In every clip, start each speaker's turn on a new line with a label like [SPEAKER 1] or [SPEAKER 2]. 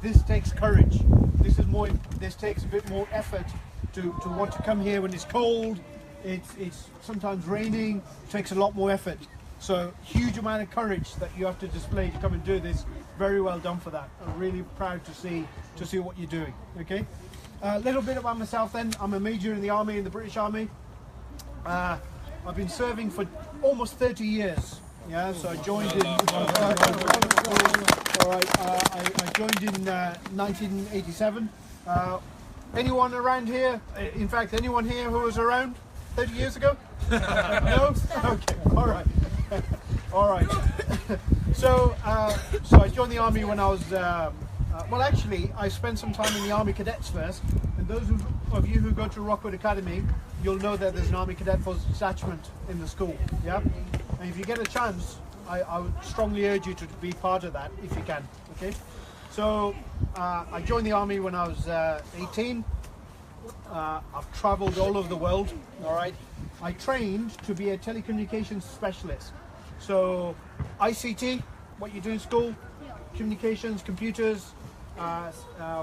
[SPEAKER 1] this takes courage. This takes a bit more effort to want to come here when it's cold. It's sometimes raining. It takes a lot more effort. So huge amount of courage that you have to display to come and do this. Very well done for that. I'm really proud to see what you're doing. Okay. A little bit about myself then. I'm a major in the army, in the British Army. I've been serving for almost 30 years. Yeah, so I joined in. I joined in 1987. Anyone around here? In fact, anyone here who was around 30 years ago? No? Okay. All right. All right. So I joined the army when I was. Well, actually, I spent some time in the Army Cadets first. And those of you who go to Rockwood Academy, you'll know that there's an Army Cadet Force detachment in the school. Yeah. And if you get a chance, I would strongly urge you to be part of that if you can. Okay. So I joined the army when I was 18. I've travelled all over the world. All right. I trained to be a telecommunications specialist. So ICT, what you do in school, communications, computers.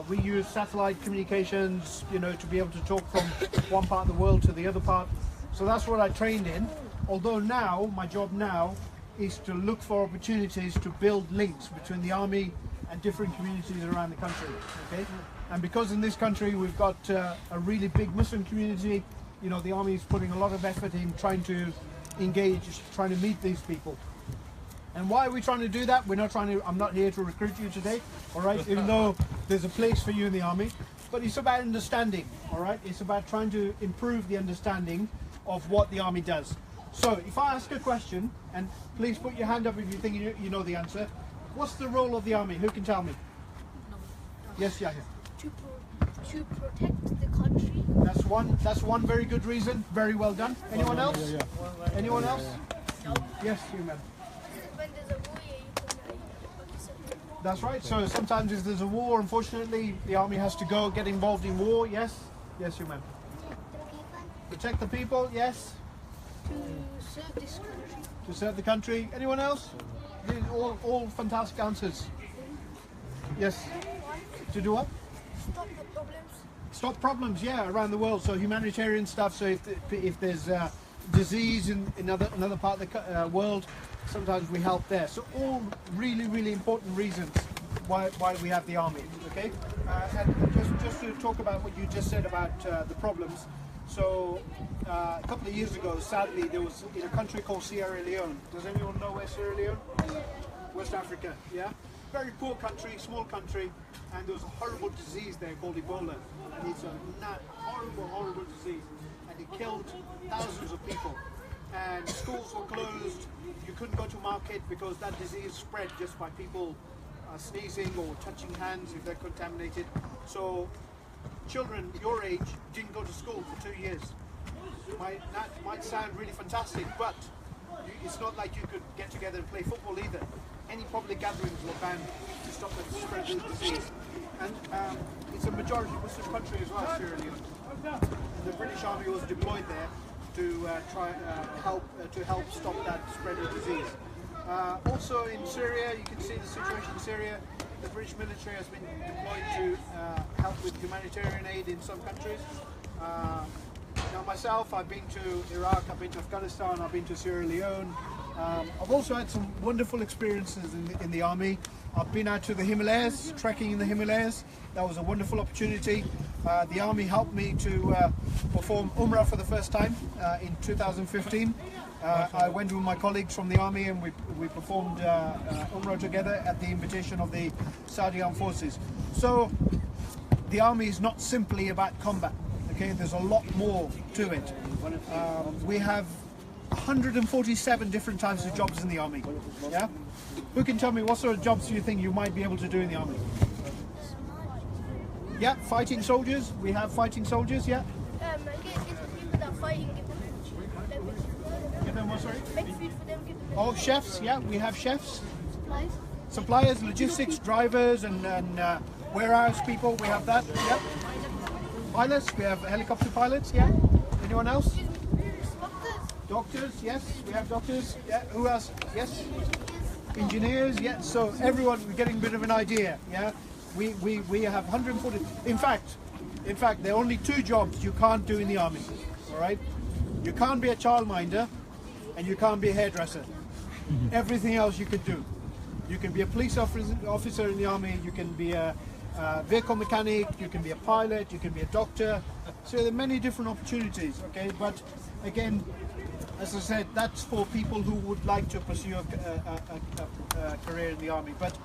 [SPEAKER 1] We use satellite communications, to be able to talk from one part of the world to the other part. So that's what I trained in. Although now, my job now is to look for opportunities to build links between the army and different communities around the country. Okay, and because in this country we've got a really big Muslim community, the army is putting a lot of effort in trying to engage, trying to meet these people. And why are we trying to do that? We're not trying to. I'm not here to recruit you today, all right? Even though there's a place for you in the army, but it's about understanding, all right? It's about trying to improve the understanding of what the army does. So, if I ask a question, and please put your hand up if you think you know the answer. What's the role of the army? Who can tell me? Yes, Yahya.
[SPEAKER 2] To protect the country.
[SPEAKER 1] That's one very good reason. Very well done. Anyone else? Anyone else?
[SPEAKER 2] No.
[SPEAKER 1] Yes, you ma'am.
[SPEAKER 2] When there's a war, you can.
[SPEAKER 1] That's right. So sometimes if there's a war, unfortunately, the army has to go get involved in war. Yes. Yes, you ma'am. Protect the people. Yes.
[SPEAKER 2] To serve this country.
[SPEAKER 1] To serve the country. Anyone else? All fantastic answers. Yes. To do what?
[SPEAKER 2] Stop the problems.
[SPEAKER 1] Stop problems, yeah, around the world. So humanitarian stuff. So if there's disease in another part of the world, sometimes we help there. So all really important reasons why we have the army. Okay. And just to talk about what you just said about the problems. So a couple of years ago, sadly, there was in a country called Sierra Leone. Does anyone know where Sierra Leone? West Africa, yeah? Very poor country, small country, and there was a horrible disease there called Ebola. And it's a horrible disease. And it killed thousands of people. And schools were closed. You couldn't go to market because that disease spread just by people sneezing or touching hands if they're contaminated. So children your age didn't go to school for 2 years. That might sound really fantastic, but it's not like you could get together and play football either. Any public gatherings were banned to stop the spread of the disease. And it's a majority Muslim country as well, Sierra Leone. The British Army was deployed there to try help stop that spread of disease. Also in Syria, you can see the situation in Syria. The British military has been deployed to help with humanitarian aid in some countries. Now myself, I've been to Iraq, I've been to Afghanistan, I've been to Sierra Leone. I've also had some wonderful experiences in the army. I've been out to the Himalayas, trekking in the Himalayas. That was a wonderful opportunity. The army helped me to perform Umrah for the first time in 2015. I went with my colleagues from the army and we performed Umrah together at the invitation of the Saudi Armed Forces. So the army is not simply about combat. Okay, there's a lot more to it. We have 147 different types of jobs in the army. Yeah, who can tell me what sort of jobs do you think you might be able to do in the army? Yeah, fighting soldiers. We have fighting soldiers. Yeah.
[SPEAKER 2] Get the people that are fighting, give them food.
[SPEAKER 1] Give them what? Sorry.
[SPEAKER 2] Make food for them. Give them.
[SPEAKER 1] Oh, chefs. Yeah, we have chefs.
[SPEAKER 2] Supplies.
[SPEAKER 1] Suppliers, logistics, drivers, and warehouse people. We have that. Yeah. Pilots. We have helicopter pilots. Yeah. Anyone else? Doctors, yes, we have doctors. Yeah, who else? Yes, engineers. Yeah, so everyone, we're getting a bit of an idea. Yeah, We have 140. In fact, there are only 2 jobs you can't do in the army. All right, you can't be a childminder, and you can't be a hairdresser. Everything else you can do. You can be a police officer in the army. You can be a vehicle mechanic. You can be a pilot. You can be a doctor. So there are many different opportunities. Okay, but again, as I said, that's for people who would like to pursue a career in the army. But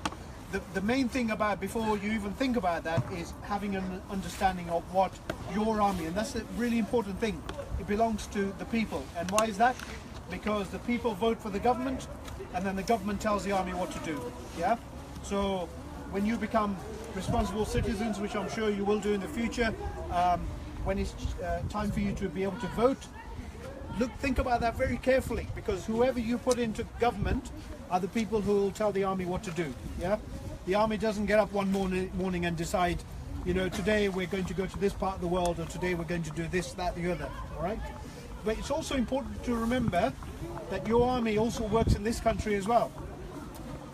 [SPEAKER 1] the main thing about, before you even think about that, is having an understanding of what your army, and that's a really important thing. It belongs to the people. And why is that? Because the people vote for the government, and then the government tells the army what to do. Yeah. So when you become responsible citizens, which I'm sure you will do in the future, when it's time for you to be able to vote, think about that very carefully, because whoever you put into government are the people who will tell the army what to do. Yeah, the army doesn't get up one morning and decide, you know, today we're going to go to this part of the world, or today we're going to do this, that, the other. All right. But it's also important to remember that your army also works in this country as well.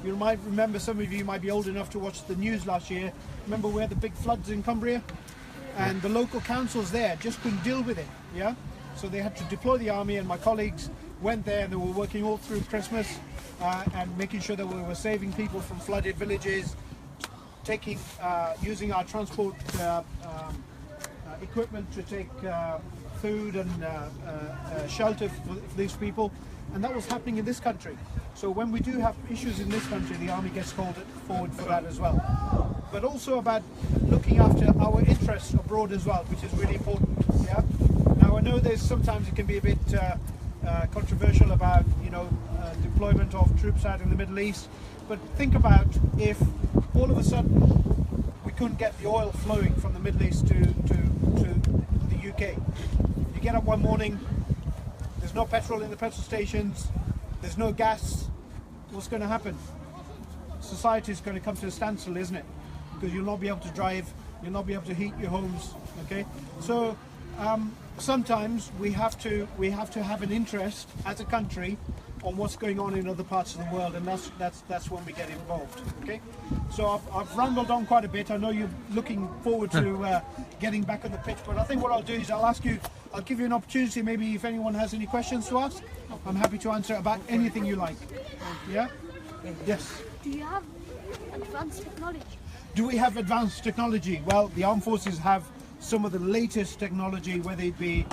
[SPEAKER 1] You might remember, some of you might be old enough to watch the news last year. Remember we had the big floods in Cumbria, and the local councils there just couldn't deal with it. Yeah. So they had to deploy the army, and my colleagues went there, and they were working all through Christmas and making sure that we were saving people from flooded villages, using our transport equipment to take food and shelter for these people, and that was happening in this country. So when we do have issues in this country, the army gets called forward for that as well. But also about looking after our interests abroad as well, which is really important. Yeah. Now I know sometimes it can be a bit controversial about, you know, deployment of troops out in the Middle East, but think about if all of a sudden we couldn't get the oil flowing from the Middle East to the UK. You get up one morning, there's no petrol in the petrol stations, there's no gas. What's going to happen? Society is going to come to a standstill, isn't it? Because you'll not be able to drive, you'll not be able to heat your homes. Okay, so sometimes we have to have an interest as a country on what's going on in other parts of the world, and that's when we get involved. Okay, so I've rambled on quite a bit. I know you're looking forward to getting back on the pitch, but I think what I'll do is I'll give you an opportunity, maybe if anyone has any questions to ask, I'm happy to answer about anything you like. Yeah? Yes?
[SPEAKER 2] Do you have advanced technology?
[SPEAKER 1] Do we have advanced technology? Well, the armed forces have some of the latest technology, whether it be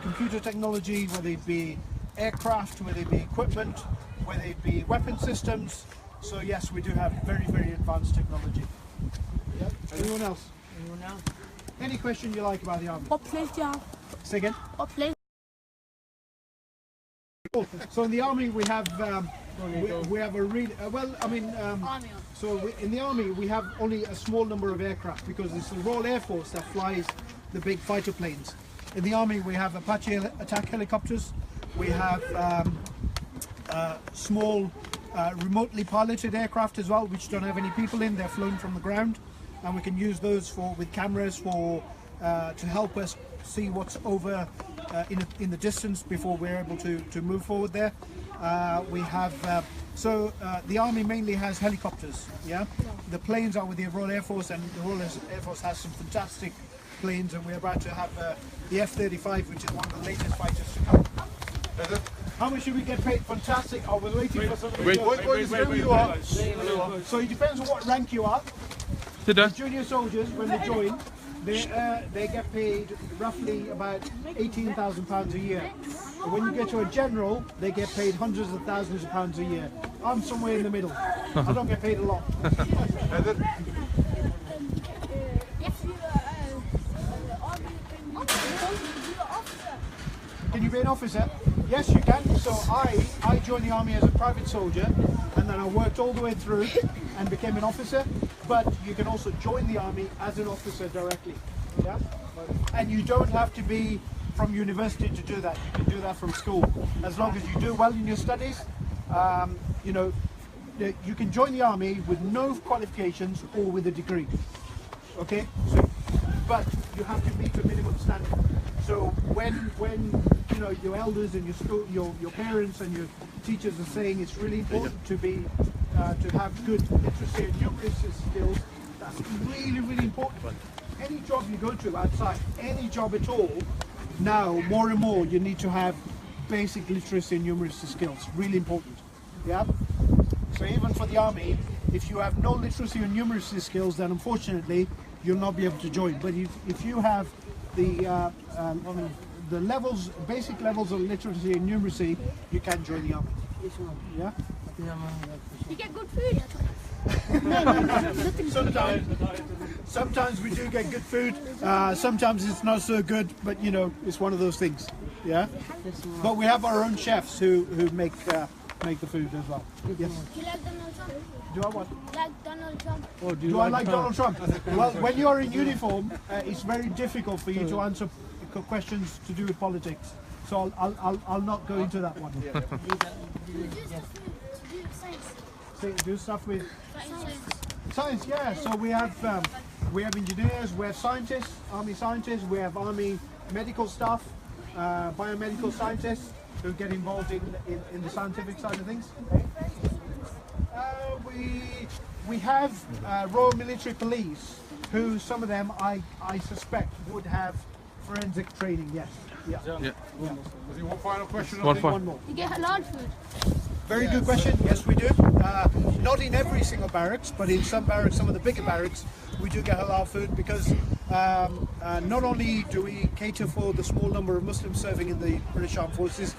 [SPEAKER 1] computer technology, whether it be aircraft, whether it be equipment, whether it be weapon systems. So yes, we do have very, very advanced technology. Yep. Anyone else?
[SPEAKER 3] Anyone else?
[SPEAKER 1] Any question you like about the army?
[SPEAKER 2] What place do you have?
[SPEAKER 1] Say again?
[SPEAKER 2] What place?
[SPEAKER 1] So in the army we have we have a really
[SPEAKER 2] Army.
[SPEAKER 1] so in the army we have only a small number of aircraft, because it's the Royal Air Force that flies the big fighter planes. In the army we have Apache attack helicopters, we have small remotely piloted aircraft as well, which don't have any people in, they're flown from the ground, and we can use those with cameras to help us see what's over in the distance before we're able to move forward there. We have the army mainly has helicopters. Yeah, the planes are with the Royal Air Force, and the Royal Air Force has some fantastic planes, and we're about to have the F-35, which is one of the latest fighters to come. How much should we get paid? Fantastic. I was waiting for somebody. What is who you are? So it depends on what rank you are. The junior soldiers, when they join, they get paid roughly about £18,000 a year. But when you get to a general, they get paid hundreds of thousands of pounds a year. I'm somewhere in the middle. I don't get paid a lot. Can you be an officer? Yes, you can. So I joined the army as a private soldier, and then I worked all the way through and became an officer. But you can also join the army as an officer directly. Yeah? And you don't have to be from university to do that. You can do that from school. As long as you do well in your studies, you know, you can join the army with no qualifications or with a degree. Okay? So, but you have to meet a minimum standard. So when you know your elders and your school, your parents and your teachers are saying it's really important to have good literacy and numeracy skills, That's really, really important. Any job you go to outside, any job at all, now more and more you need to have basic literacy and numeracy skills. Really important. Yeah. So even for the army, if you have no literacy and numeracy skills, then unfortunately you'll not be able to join. But if you have the levels, basic levels of literacy and numeracy, you can join the army. Yeah.
[SPEAKER 2] You get good food.
[SPEAKER 1] Sometimes we do get good food. Sometimes it's not so good, but you know, it's one of those things. Yeah. But we have our own chefs who make the food as well. Yes.
[SPEAKER 2] Do you like Donald Trump?
[SPEAKER 1] Do I what?
[SPEAKER 2] Like Donald Trump?
[SPEAKER 3] Or
[SPEAKER 1] Do I like Donald Trump? Well, when you're in uniform, it's very difficult for you to answer questions to do with politics. So I'll not go into that one.
[SPEAKER 2] Do science.
[SPEAKER 1] Do stuff with
[SPEAKER 2] Science.
[SPEAKER 1] science, yeah. So we have engineers, we have scientists, army scientists, we have army medical staff, biomedical scientists who get involved in the scientific side of things. We have Royal Military Police, who some of them I suspect would have forensic training. Yes. Yeah.
[SPEAKER 4] One final question.
[SPEAKER 1] One more.
[SPEAKER 2] You get halal food.
[SPEAKER 1] Very good question. Yes, we do. Not in every single barracks, but in some barracks, some of the bigger barracks, we do get halal food because not only do we cater for the small number of Muslims serving in the British Armed Forces,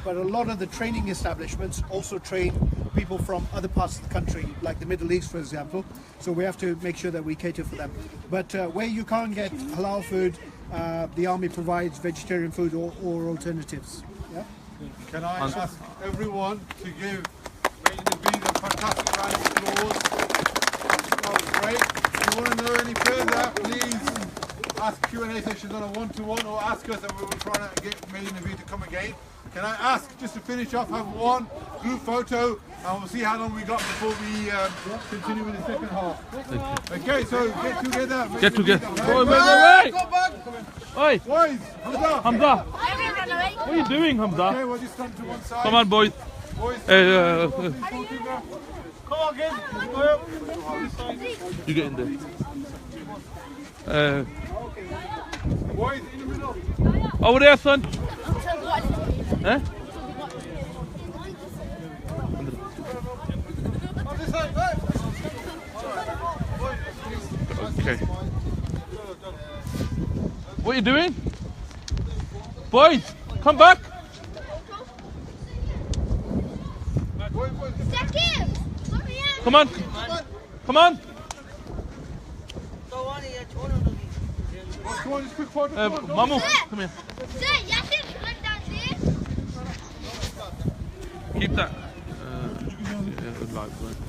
[SPEAKER 1] but a lot of the training establishments also train people from other parts of the country, like the Middle East, for example. So we have to make sure that we cater for them. But where you can't get halal food, the army provides vegetarian food or alternatives. Yeah.
[SPEAKER 4] Can I ask everyone to give Naveed a fantastic round of applause? That was great. If you want to know any further, please ask Q&A sessions on a one-to-one or ask us and we will try to get Naveed to come again. Can I ask, just to finish off, have one group photo and we'll see how long we got before we continue with the second half. Okay, so get together.
[SPEAKER 3] Get together. Wait. Oi,
[SPEAKER 4] Boys, Hamza.
[SPEAKER 3] Hamza.
[SPEAKER 2] Everyone away.
[SPEAKER 3] What are you doing, Hamza?
[SPEAKER 4] Okay, we'll just stand to one side.
[SPEAKER 3] Come on, boys.
[SPEAKER 4] Boys,
[SPEAKER 1] Come on, kids.
[SPEAKER 3] You get in there.
[SPEAKER 4] boys, in the middle.
[SPEAKER 3] Over there, son. Eh? Okay. What are you doing? Boys, come back. Come on. Come on.
[SPEAKER 4] Come on, just quick photo.
[SPEAKER 3] Mamu, come here. Keep that. Live, right?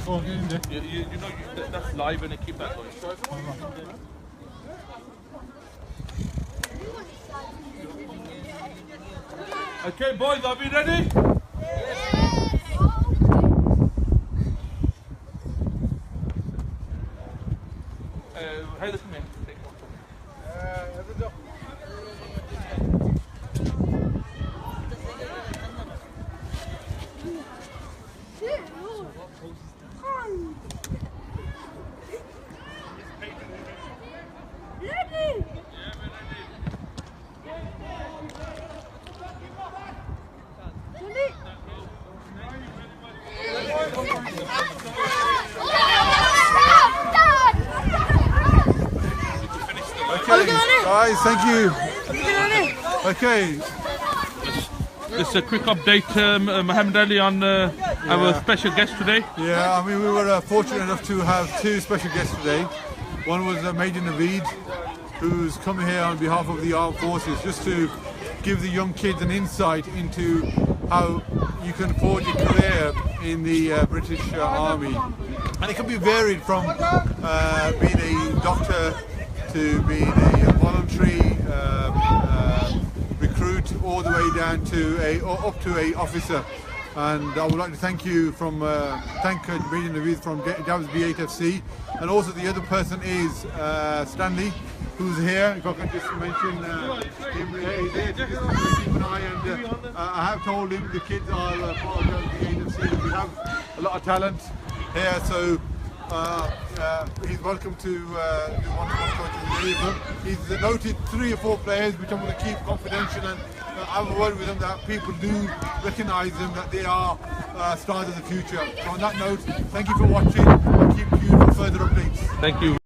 [SPEAKER 4] Go on, get in there.
[SPEAKER 3] You know that's live and keep that going. Okay, boys, are we ready? Hey, listen, man. Take one.
[SPEAKER 4] Okay, guys, thank you. Okay.
[SPEAKER 3] Just a quick update, Mohammed Ali, on our special guest today.
[SPEAKER 4] Yeah, I mean, we were fortunate enough to have two special guests today. One was Major Naveed, who's come here on behalf of the armed forces just to give the young kids an insight into how you can forge a career in the British Army. And it can be varied from being a doctor to being a voluntary recruit, all the way down to up to a officer. And I would like to thank you from thank Major Naveed from JABS B8FC, and also the other person is Stanley, who's here. If I can just mention him, he's here to just keep an eye. And I have told him the kids are part of the B8FC. We have a lot of talent, here, so he's welcome to do one-to-one coaching with any of them. He's noted 3 or 4 players which I'm going to keep confidential, and I've a word with them that people do recognise them, that they are stars of the future. So on that note, thank you for watching. I'll keep you for further updates.
[SPEAKER 3] Thank you.